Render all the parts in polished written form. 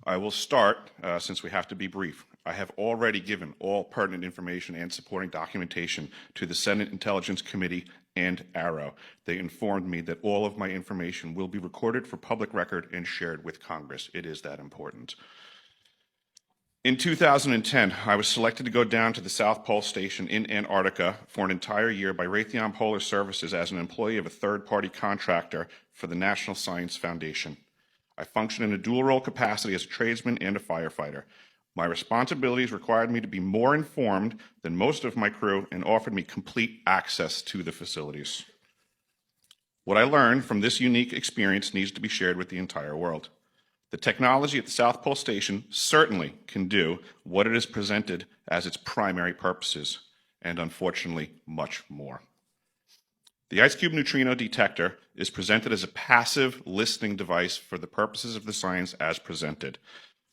I will start, since we have to be brief. I have already given all pertinent information and supporting documentation to the Senate Intelligence Committee and AARO. They informed me that all of my information will be recorded for public record and shared with Congress. It is that important. In 2010, I was selected to go down to the South Pole Station in Antarctica for an entire year by Raytheon Polar Services as an employee of a third-party contractor for the National Science Foundation. I function in a dual-role capacity as a tradesman and a firefighter. My responsibilities required me to be more informed than most of my crew and offered me complete access to the facilities. What I learned from this unique experience needs to be shared with the entire world. The technology at the South Pole Station certainly can do what it is presented as its primary purposes, and unfortunately, much more. The IceCube neutrino detector is presented as a passive listening device for the purposes of the science as presented.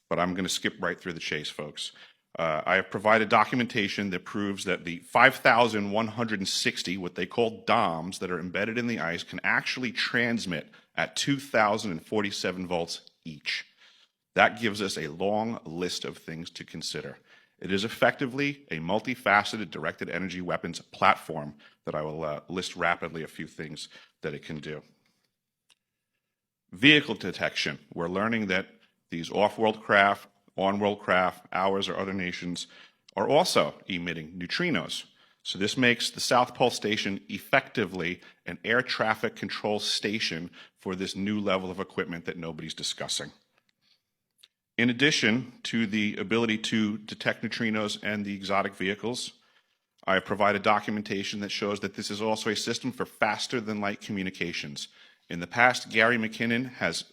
But I'm going to skip right through the chase, folks. I have provided documentation that proves that the 5,160, what they call DOMs, that are embedded in the ice can actually transmit at 2,047 volts each. That gives us a long list of things to consider. It is effectively a multifaceted directed energy weapons platform that I will list rapidly a few things that it can do. Vehicle detection. We're learning that these off-world craft, on-world craft, ours or other nations, are also emitting neutrinos. So this makes the South Pole Station effectively an air traffic control station for this new level of equipment that nobody's discussing. In addition to the ability to detect neutrinos and the exotic vehicles, I have provided documentation that shows that this is also a system for faster than light communications. In the past, Gary McKinnon has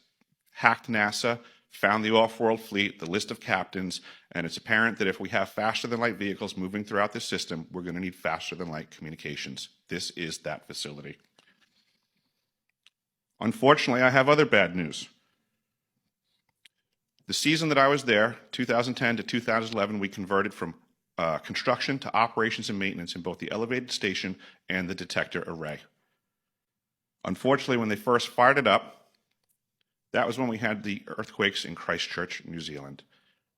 hacked NASA, found the off-world fleet, the list of captains, and it's apparent that if we have faster than light vehicles moving throughout this system, we're going to need faster than light communications. This is that facility. Unfortunately, I have other bad news. The season that I was there, 2010 to 2011, we converted from construction to operations and maintenance in both the elevated station and the detector array. Unfortunately, when they first fired it up, that was when we had the earthquakes in Christchurch, New Zealand.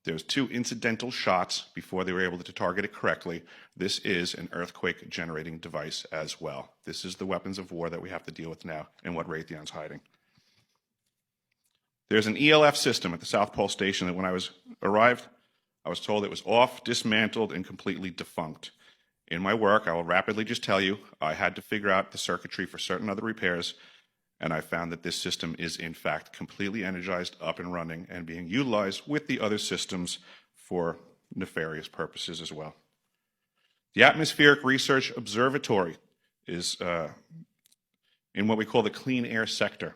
There was 2 incidental shots before they were able to target it correctly. This is an earthquake generating device as well. This is the weapons of war that we have to deal with now and what Raytheon's hiding. There's an ELF system at the South Pole Station that when I arrived, I was told it was off, dismantled, and completely defunct. In my work, I will rapidly just tell you, I had to figure out the circuitry for certain other repairs, and I found that this system is in fact completely energized, up and running, and being utilized with the other systems for nefarious purposes as well. The Atmospheric Research Observatory is in what we call the clean air sector.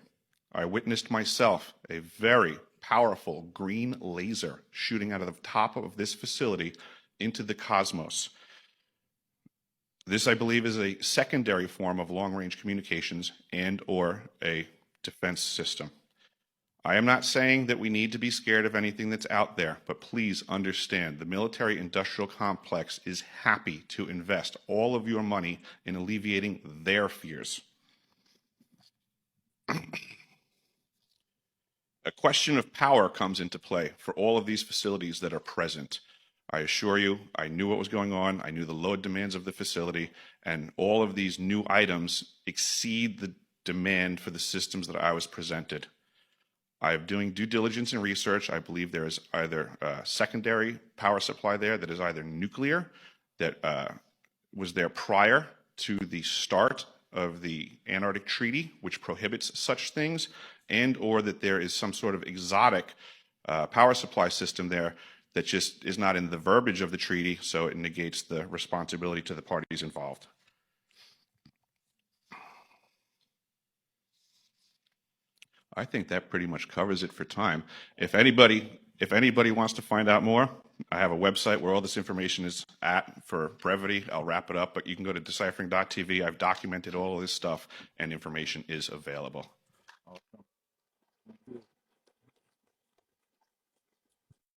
I witnessed myself a very powerful green laser shooting out of the top of this facility into the cosmos. This, I believe, is a secondary form of long-range communications and or a defense system. I am not saying that we need to be scared of anything that's out there, but please understand the military-industrial complex is happy to invest all of your money in alleviating their fears. A question of power comes into play for all of these facilities that are present. I assure you, I knew what was going on, I knew the load demands of the facility, and all of these new items exceed the demand for the systems that I was presented. I am doing due diligence and research. I believe there is either a secondary power supply there that is either nuclear, that was there prior to the start of the Antarctic Treaty, which prohibits such things, and or that there is some sort of exotic power supply system there that just is not in the verbiage of the treaty, so it negates the responsibility to the parties involved. I think that pretty much covers it for time. If anybody wants to find out more, I have a website where all this information is at. For brevity, I'll wrap it up, but you can go to deciphering.tv. I've documented all of this stuff, and information is available.